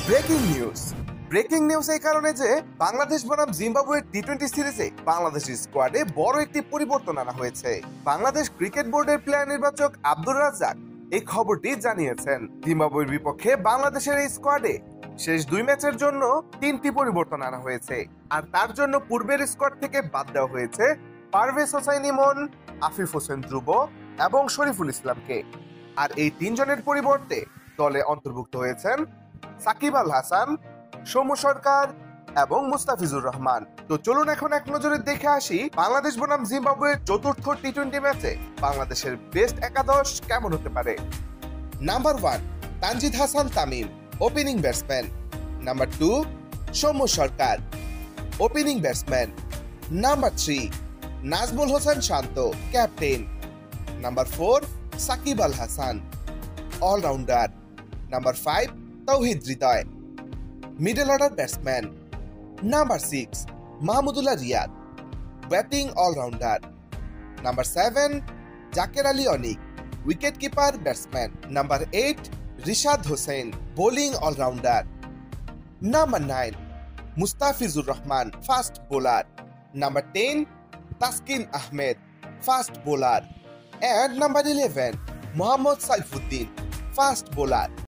Breaking news এই কারণে যে বাংলাদেশ বনাম জিম্বাবুয়ের টি-20 সিরিজে বাংলাদেশের স্কোয়াডে বড় একটি পরিবর্তন আনা হয়েছে। বাংলাদেশ ক্রিকেট বোর্ডের প্লেয়ার নির্বাচক আব্দুর রাজ্জাক এই খবরটি জানিয়েছেন। জিম্বাবুয়ের বিপক্ষে বাংলাদেশের এই স্কোয়াডে শেষ 2 ম্যাচের জন্য 3টি পরিবর্তন আনা হয়েছে, আর তার জন্য পূর্বের স্কোয়াড থেকে বাদ দেওয়া হয়েছে পারভেজ হোসাইন ইমন, আফিফ হোসেন ধ্রুব এবং শরীফুল ইসলামকে। আর এই 3 জনের পরিবর্তে দলে অন্তর্ভুক্ত হয়েছেন সাকিব আল হাসান, সৌম্য সরকার এবং মুস্তাফিজুর রহমান। তো চলুন এখন এক নজরে দেখে আসি বাংলাদেশ বনাম জিম্বাবুয়ের চতুর্থ টি-20 ম্যাচে বাংলাদেশের বেস্ট একাদশ কেমন হতে পারে। Number 1 Tanzid Hasan Tamim, opening batsman. Number 2 Soumya Sarkar, opening batsman. Number 3 Najmul Hossain Shanto, captain. Number 4 Shakib Al Hasan, allrounder. Number 5 Towhid Hridoy, middle order batsman. Number 6 Mahmudullah Riyad, batting allrounder. Number 7 Jaker Ali Anik, wicket keeper batsman. Number 8 Rishad Hossain, bowling allrounder. Number 9 Mustafizur Rahman, fast bowler. Number 10 Taskin Ahmed, fast bowler. And number 11 Mohammad Saifuddin, fast bowler.